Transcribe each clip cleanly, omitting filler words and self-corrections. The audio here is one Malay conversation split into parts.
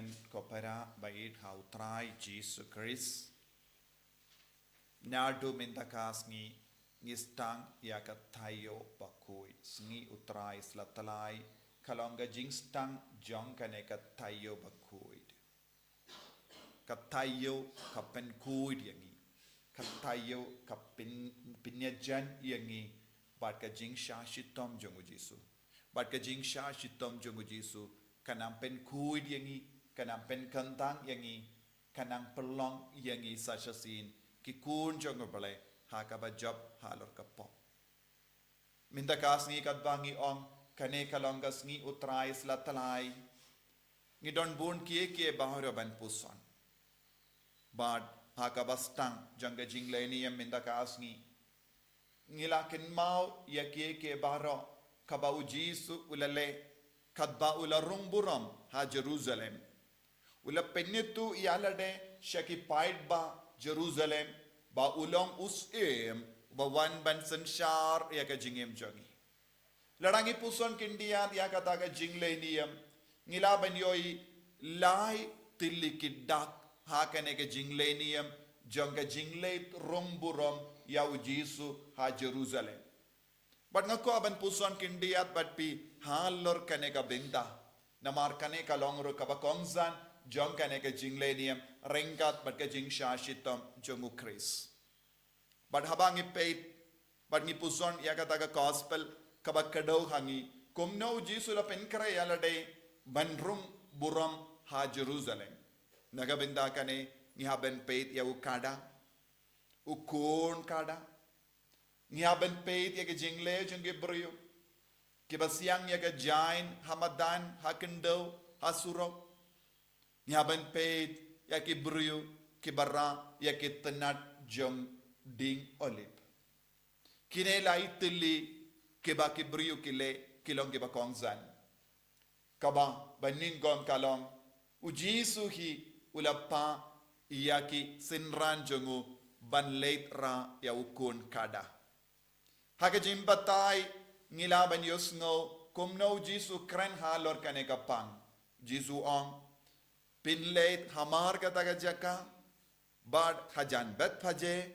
Imvention kopara bait hau Trai Jisu Christ. Nadu mintakas ngi Sdang yaka tayo Bakhuid. Sngi utrai Tlai kalonga jing Sdang Jong kaneka tayo Bakhuid. Katayo kapenkuid yangi. Katayo kapinyajan yangi. Bat ka jing shashitom jongu Jisu. Bat ka jing shashitom jongu Jisu. Kanang penkuid yangi. Kanang penkantang yangi. Kanang pelong yangi sashasin. Kikun jongu balay. Hakaba job halor kapop. Minta kas ngi kadbangi ong. Kane kalongas ngi utrai Tlai. Ngi don bun kie baharo ban puson. Bad hakaba Sdang janga jingleniam minta kas ngi. Ngilakin mau ya kie baharo. Kaba u Jisu ulale. Kadba ula rumburam ha Jerusalem. Ula penyetu ialade shakipaid ba Jerusalem. Ba ulong usim ba wan ban senshar ya ka jingem jongi. Larangi puson kindian ya kataga jingleniam. Ngilaban yoi lai Tylli kidak hakane ka jingleniam. Jonga jingleit rumburam ya u Jisu ha Jerusalem. But ngako aban puson kindiat but pi halor kane ka binta. Namar kane ka longro ka bakongzan. Jong kane ka jingleniam. Ringkat but ka jing shashitam jongu Chris. But habang ipait. But ni puson ya kataga gospel. Kabak kadaw hangi. Kumno Jisu la penkara yalade. Banrum buram ha Jerusalem. Nagabinda kane. Ni haben pait ya ukada. Ukon kada. Ni haben pait ya ke jingle jung Gebrio. Kibasiang ya ke jain hamadan hakendaw hasurok. Ni haben pait ya ke brio kibara ya ke tenat jong ding olip. Kine lai Tylli kiba kibrio kile kilong kiba kongzan. Kaba baningom kalong ujisu hi ulapa iyaki sinran jongu ban late ra ya ukun kada. Haka jimbatay ngilaban yosngo kumno Jisu kren halor kane kapang. Jisu ong pinlate hamar kataga jaka bad hajan bet paje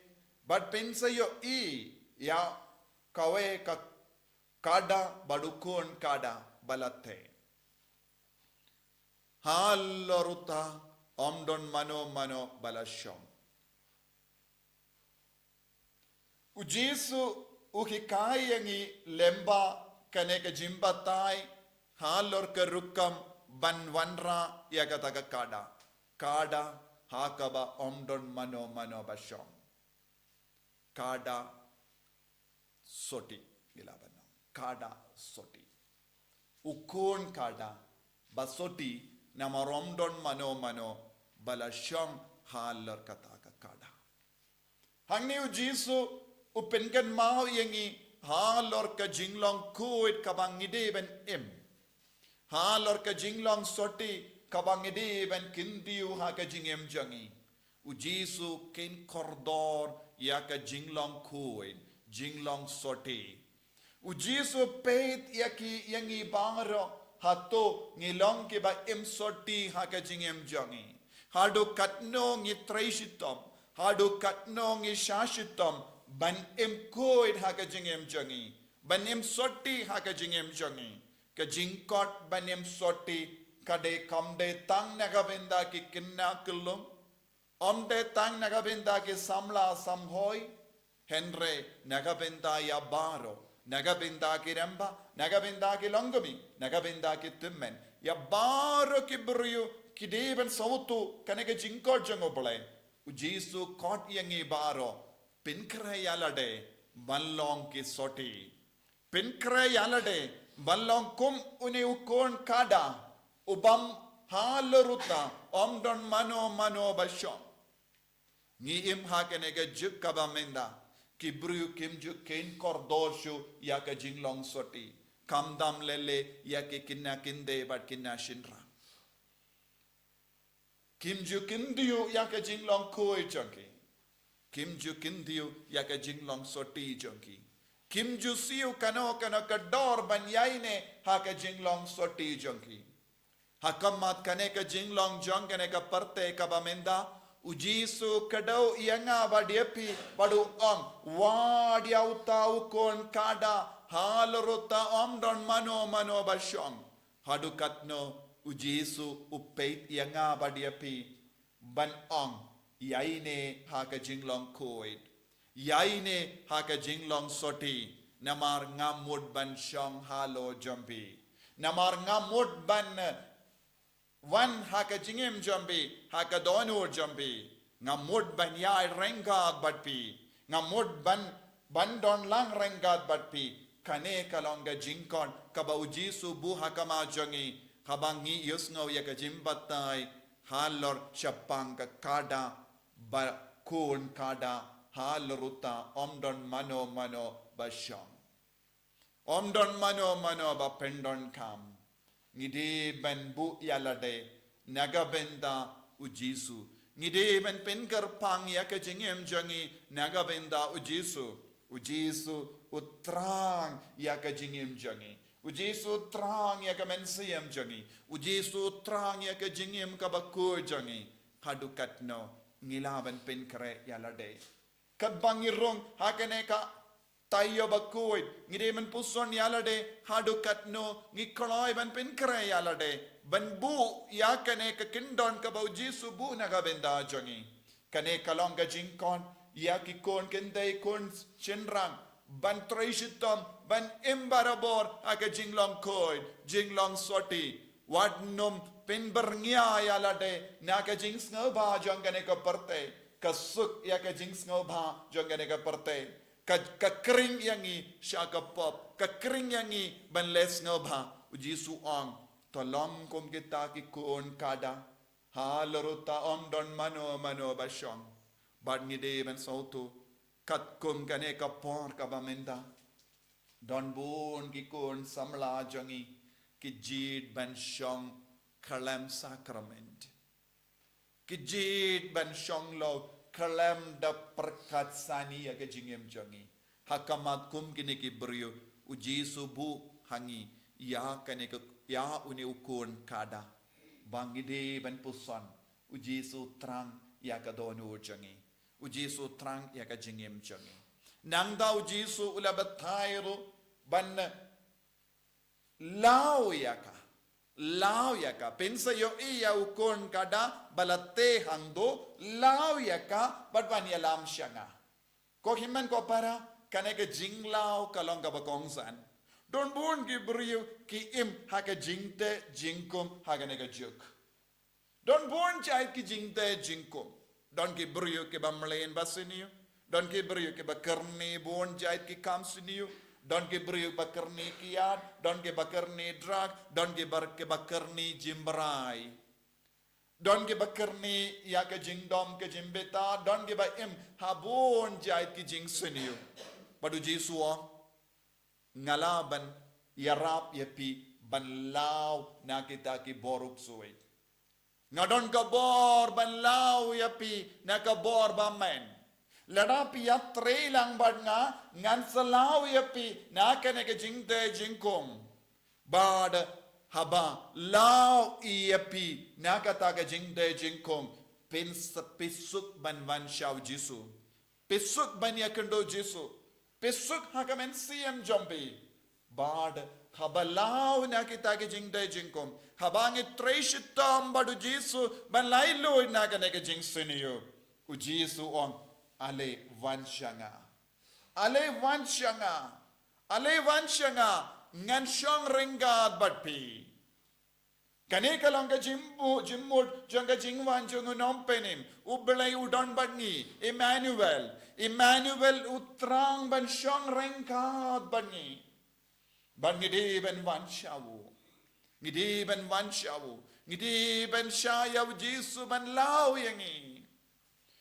bad pinsayo I ya kawe ka kada badukun kada balate. Haloruta omdon mano balashom. Ujisu ukikai yangi lemba kaneka jimbatai halor kerukam banwanra yakataga kada. Kada hakaba omdon mano bashom. Kada soti gilabano. Kada soti. Ukun kada basoti namaromdon mano balashom halor kataka kada. Hangni Jisu upenkan mau yangi halor ka jinglong kuit kabangide ben im. Halor ka jinglong soti kabangide ben kindiu ha ka jingem jangi. Jisu ken kordor ya ka jinglong kuit jinglong soti. Jisu peit yaki yangi bangro hato ngilong ke ba im soti ha ka jingem jangi. Hado katno ngi traisitom. Hado katno ngi shashitom. Ban im koid ha ka jingem jangi. Ban im soti ha ka jingem jangi. Ka jingkot ban im soti. Kade kamde tang nagabinda ki kinna kulum. Omde tang nagabinda ki samla samhoy. Henre nagabinda ya baro. Nagabinda ki remba. Nagabinda ki longami. Nagabinda ki timmen. Ya baro ki brio. Ki deben sautu. Kaneka jingkot jango bolay. Jisu kot yangi baro. Pinkra yalade ballong ki soti. Pinkra yalade ballong kum uni ukon kada. Ubam halaruta omdon mano bashom. Ni im hakenega juk kabamenda. Kibru kimju ken kordoshu yaka jinglong soti. Kamdam lele yake kinna kinde but kinna shinra. Kimju kindiu yaka jinglong koi chunky. Kimju kindiu yaka jinglong soti jonki. Kimju siu kano kador banyaine haka jinglong soti jonki. Hakamat kaneka jinglong jong kaneka parte kabamenda. Ujisu kadau ianga badiepi badu wadia utau kon kada halorota don mano basyong. Hadukatno ujisu upeit ianga badiepi ban yaine haka jinglong koid. Yaine haka jinglong soti. Namar ngamud ban syong halo jombi. Namar ngamud ban Wan haka jingim jambi, haka donur jambi, ngamud ban yai rengad batpi, ngamud ban don lang rengad batpi, kane kalonga jingkon, kaba ujisu bu hakama jongi, kabangi yusngaw yaka jimbatai, halor syapang kada, bakun kada, haloruta, omdon mano basyong. Omdon mano bapendon kam. Ngide ban bu yalade nagabenda ujisu. Ngide ban penkar pang yaka jingem jangi nagabenda ujisu. Ujisu utrang yaka jingem jangi. Ujisu utrang yaka mensiyem jangi. Ujisu utrang yaka jingem kabakur jangi. Hadukatno ngilaban penkare yalade. Kabangirong hakaneka tayo Bakhuid, ngide man puson yalade, hadukatno, ngikoloi ban pinkre yalade, ban bu yakane ka kindon ka bau Jisu bu nagabenda jongi. Kane kalonga jingkon, yakikon kende kon chenrang, ban treishitom, ban imbarabor, aka jinglong koid, jinglong soti, wadnum pinberngya yalade, naka jings ngoba jongane ka parte, kasuk yaka jings ngoba jongane ka parte. Kakring yangi syaka pop, kakring yangi ban les ngobha, ujisu ong, tolong kum kita ki kuon kada, halaruta don mano basyong, bad ngide ban sautu, kat kum kane kapor kabamenda, don bun ki kuon samla jangi, ki jid ban syong kalam sakrament, ki jid ban syong lo, kalam da perkat sani ya ke jingem jangi. Hakamat kum kini ki beriu uji subuh hangi ya kene ke ya uni ukun kada. Bangide ban pusan uji su trang ya ka donu jangi. Uji su trang ya ka jingem jangi. Nang da uji su ula batairu ban lau ya ka. Lau ya ka pensa yo iya ukon kada balate hangdo lau ya ka badwan ya lam syanga ko himan ko para kaneke jinglau kalonga bakongsan don bun ki beriu ki im haka jingte jingkum haka nega juk don bun chai ki jingte jingkum don ki beriu ki bamlen basiniu don ki beriu ki bakarni bun chai ki kamsiniu don ke beriuk bakarni kiat, don ke bakarni drug, don ke bakarni jimberai. Don ke bakarni ya ke jingdom ke jimbeta, don ke baim habon jait ke jing seniu. Padu Jisu ngalaban yarap yapi banlaw na kita ki boruk suway. Ngadon ka bor banlaw yapi na ka bor bamen. Ladapi ya tre lang bad nga ngan salaw yapi na kene ke jingte jingkong bad haba law yapi na kata ke jingte jingkong pisuk ban shaw Jisu pisuk ban yakendo Jisu pisuk hakamen siem jombi bad haba law na kita ke jingte jingkong habangi tre shitam badu Jisu ban lailu na kene ke jing siniyo u Jisu on Ale vansyanga ngan syang ringgad batpi kane kalong ka jimmut jong ka jingwan jong unompenim ubelay udon batngi Emmanuel utrang ban syang ringgad batngi ban ngidi ban vansyawu ngidi ban syayaw Jisu ban law yangi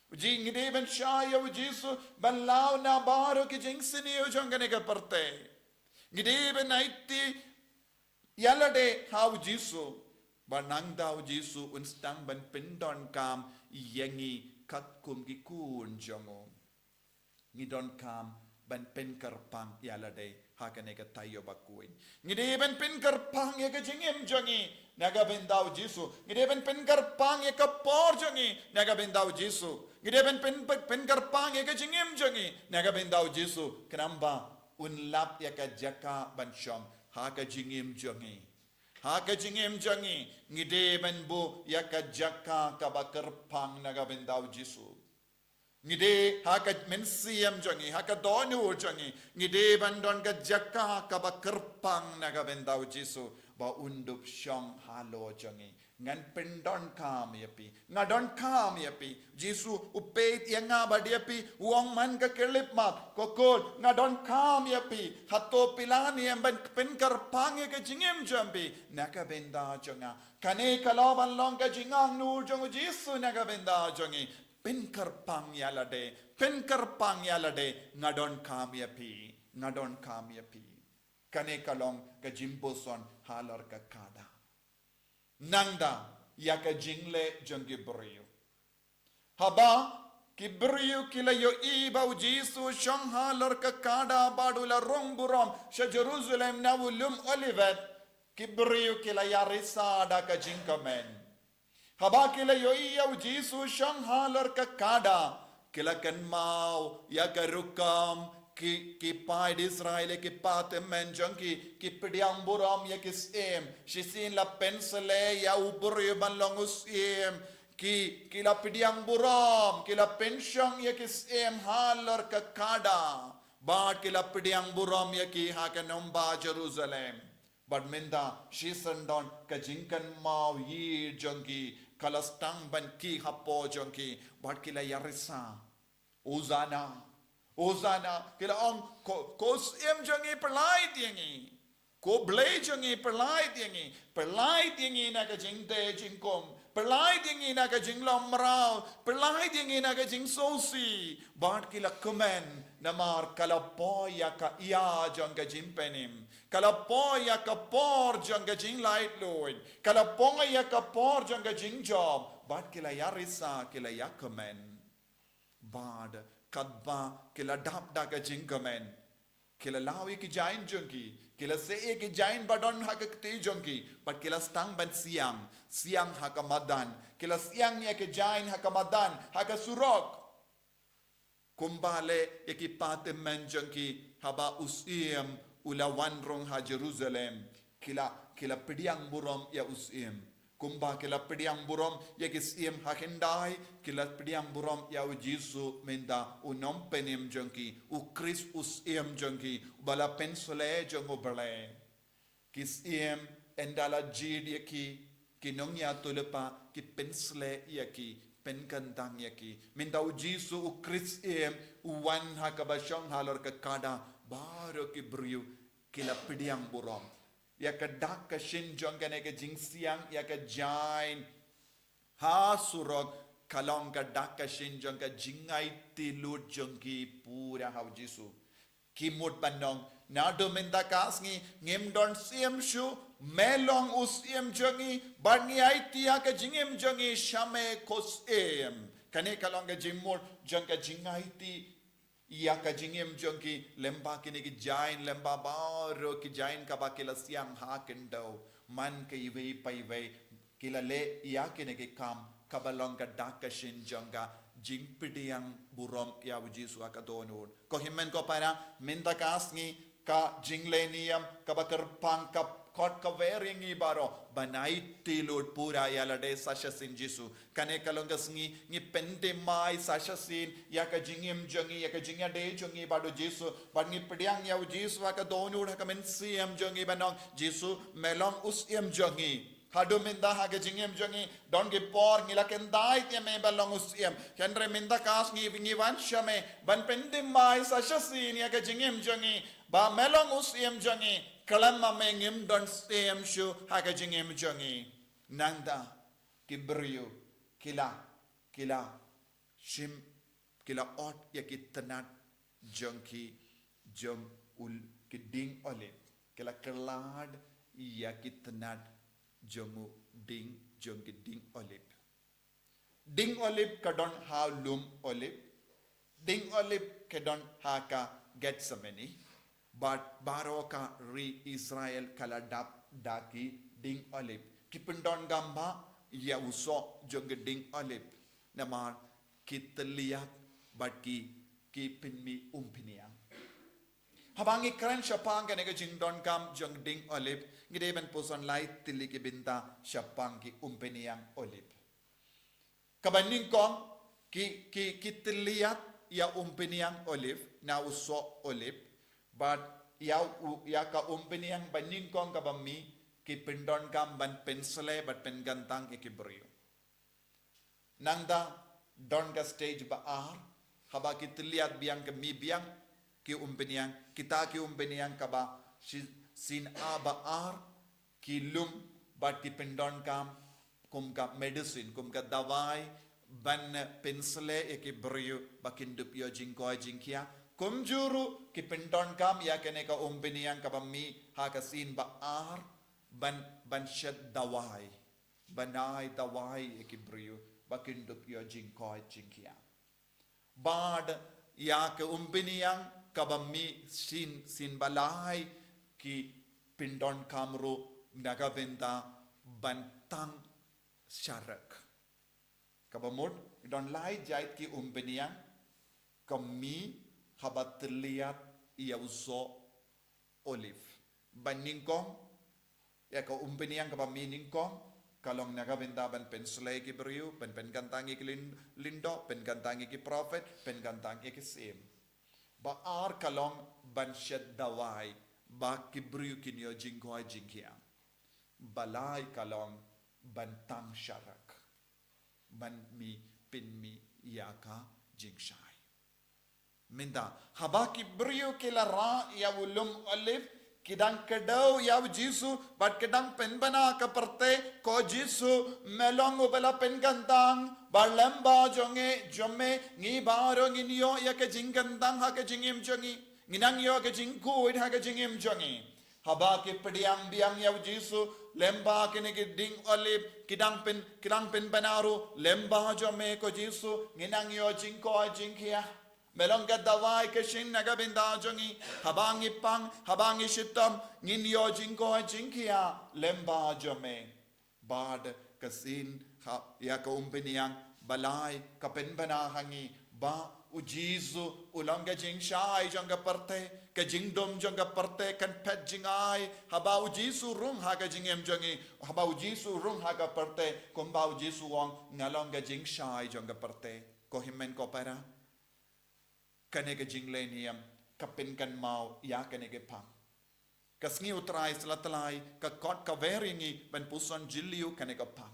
Uji ngide ban syaya Jisu ban lau na baro ki jing sini ujong kane ka parte. Ngide ban naiti yalade hau Jisu ban nangda Jisu unstang ban pindon kam yengi kat kum ki kun jongo. Ngidon kam ban pen karpang yalade hakane ka tayo Bakhuid. Ngideben pin karpang ya ka jingim jongi naga bendau Jisu. Ngideben pin karpang ya ka por jongi naga bendau Jisu. Ngideben pin karpang ya ka jingim jongi naga bendau Jisu. Kenamba unlap ya ka jaka bansyom haka jingim jongi. Haka jingim jongi ngideben bu ya ka jaka ka bakarpang naga bendau Jisu. Ngide haka mensiam jongi haka donu jongi ngide bandon ka jaka ka bakarpang naga bendau Jisu ba undup syong halo jongi ngan pendon kam yapi ngadon kam yapi Jisu upeit yanga badiapi uang man ka kelip map kokol ngadon kam yapi hato pilani emban penkarpang ka jingem jambi naga benda jonga kane kalaban long ka jingang nur jong Jisu naga benda jongi Penkarpang yalade, ngadon kamyapi. Kane kalong ka jimboson halar ka kada. Nangda yaka jingle jongi brio. Haba kibriu kila yo iba Jisu shong halar ka kada badula rong burom sha Jerusalem na ulum olivet kibriu kila yarisa da ka jinkamen. Haba kila yo iya Jisu shang halar ka kada kila kan mau ya ka rukam ki paid Israel ki patem menjong ki pidiang buram ya ki sem shisin la pensele ya ubur yo banlong usem ki la pidiang buram kila pensyong ya ki sem halar ka kada ba kila pidiang buram ya ki ha ka nomba Jerusalem but minda shisandon ka jinkan mau yi jongi kala stang ban ki hapo jonki bat kila yarisa Ozana kila ong ko sim jongi perlai tiangi ko blai jongi perlai tiangi na ka jingte jingkom perlai tiangi na ka jinglom rao perlai tiangi na ka jing sosi bat kila komen namar kala poya ka iya jong ka jimpenim kala poya ka por jong ka jing light lord kala poya ka por jong ka jing job bat kila yarisa kila yakomen bad kadba kila dap da ka jing komen kila lawi ki jain jongi kila se ki jain badon hakakti jongi but kila stang ban siang hakamadan kila siang ya ki jain hakamadan hakasurok kumbale ekipate menjonki haba usim ulawan rong ha Jerusalem kila pidiang burom ya usim kumba kila pidiang burom ya kisim hakendai kila pidiang burom ya Jisu menda unom penim jonki ukris usim jonki bala pensole jongo bale kisim endala jid yaki kinongya tulepa ki pensle yaki penkantang yaki minta Jisu ukris uwan hakabasyong halor ka kada baro ki briu kila pidiang burom ya ka dak ka Shin Jong kane ka jingsiang ya ka jain ha surok kalong ka dak ka Shin Jong ka jingai tilut jong ki pura ha Jisu kimut panong nado minta kasngi ngimdon siam shu melong usiem jongi barni aitia ka jingem jongi shame kosem kane kalong ka jimur jong ka jingaiti iya ka jingem jongi lemba kini ki jain lemba baro ki jain ka ba kila siang ha kendo man ka iwe paiwe kila le iya kini ki kam kabalong ka daka Shin jonga jingpidiang burom ya Jisu akadonur ko himen ko para minta kasngi ka jinglenium ka bakarpang ka kot ka weringi baro banai tilud pura yalade sashasin Jisu kane kalongas ngi pente mai sashasin ya ka jingim jongi ya ka jingya de jongi bado Jisu bad ngi pidiang ya Jisu ka donur ka men siam jongi banong Jisu melong usiem jongi hadu minda ha ka jingim jongi don ge por ngila kendai te me balong usiem kendre minda kas ngi wan shame ban pente mai sashasin ya ka jingim jongi ba melong usiem jongi kalama mengim don stem shu haka jingim jongi nangda kibriyo kila shim kila ot ya kitanat jonki jong ul kiding olip kila kelad ya kitanat jongu ding jongi ding olip kadon ha lum olip ding olip kadon haka Getsemani but baroka ri Israel kala daki ding olip kipendon gamba ya uso jong ding olip namar kitliat but ki pinmi umpinia habangi kran shapang kanega jingdon kam jong ding olip ngide ben poson light Tylli ki binta shapang ki umpiniang olip kabaning kong ki kitliat ya umpiniang olip na uso olip but ya ka umpiniang baning kong kabami ki pindon kam ban pensele but pen gantang ikibrio nangda don ka stage ba haba kitliat biang ke mi biang ki umpiniang kita ki umpiniang kaba sin ba ki lum but ki pindon kam kum ka medicine kum ka dawai ban pensele ikibrio bakindup yo jingko jingkia kum juru ki pindon kam ya kene ka umpiniang kabami ha ka sin ba ban shed dawai banai dawai ikibrio bakindup yo jingko jingkia bad ya ke umpiniang kabami sin balai ki pindon kamro nagaventa bantang syarak kabamod don lai jait ki umpiniang kami habat liat ia uso olive baningkong ya ka umpiniang kabami ningkong kalong nagaventa ban penslay ki brio pen gantangi ki lindo pen gantangi ki prophet pen gantangi ki sim ba kalong ban shed dawai ba ki brio ki nyo jingko jingkia balai kalong ban tang syarak ban mi pin mi yaka jingshai minda habaki brio ki lara ya ulum olive kidang kedau ya Jisu bat kedang pen bana ka perte ko Jisu melong ubala pen gantang balemba jonge jome ngi baro nginyo ya ke jingantang ha ke jingim jongi nginang yo ke jingku ha ke jingim jongi haba ke pediang biang ya Jisu lemba kene ke ding olip kidang pen banaru lemba jome ko Jisu nginang yo jingko jingkia melong ka dawai ke Shin nagabinda jongi habangi pang habangi shitam ngin yo jingko jingkia lemba jome bad kasin ya ka umpiniang balai ka penbana hangi ba u Jisu ulanga jingshai jonga parte ka jingdom jonga parte kan pet jingai haba u Jisu rung ha ka jingem jongi haba u Jisu rung ha ka parte kumba u Jisu wong ngalonga jingshai jonga parte ko himmen ko para kanega jingle niam kapin kan mau ya kanega pam kasngi utrai Tlai ka kot ka veringi ban puson jiliu kanega pam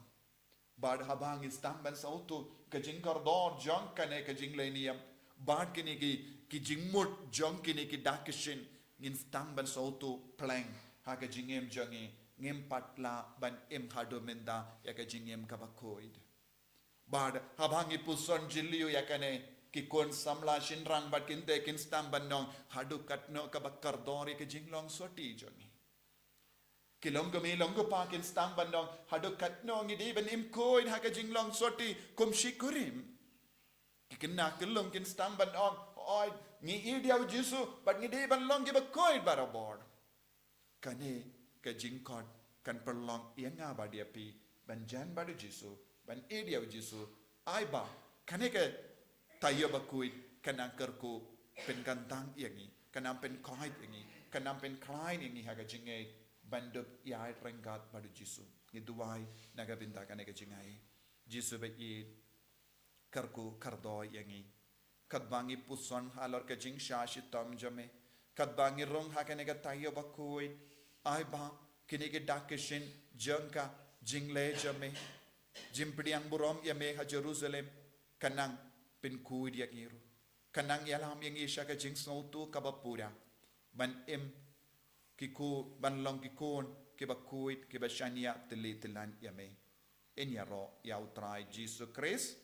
bad habang istam ban sautu ka jingkar dor jong kanega jingle niam bad kinigi ki jingmut jong kinigi dakishin in stam ban sautu plang ha ka jingem jongi ngem patla ban em hado menda ya ka jingem ka Bakhuid bad habang puson jiliu ya kane ki kon samla shinrang bat kinte kin stam banong hadu katno ka bakkar dori ke jinglong soti jongi kilong mi long pa kin stam banong hadu katno ngi di ben im koin ha ka jinglong soti kum shikurim ki kinna kilong kin stam banong oi ngi idiau Jisu bat ngi di ban long ki Bakhuid barabor kane ka jingkot kan perlong ianga badiapi ban jan badu Jisu ban idiau Jisu ai ba kane ka tayo Bakhuid kanang kerku pen gantang yangi kanang pen kahit yangi kanang pen Trai yangi haga jingay bandup yai renggat badu Jisu ni duwai naga binta kanega jingay Jisu ba i kerku kardoy yangi kadbangi puson halor ka jing shashi tom jame kadbangi rong haga nega tayo Bakhuid ai ba kinige dakishin jangka jingle jame jimpriang burom yame ha Jerusalem kanang pen kuid yak iru kanang yalam yang isya ka jing snautu kabapura ban em kiku ban long kikun ke Bakhuid ke bashania Tylli yame en yaro ya Trai Jisu Christ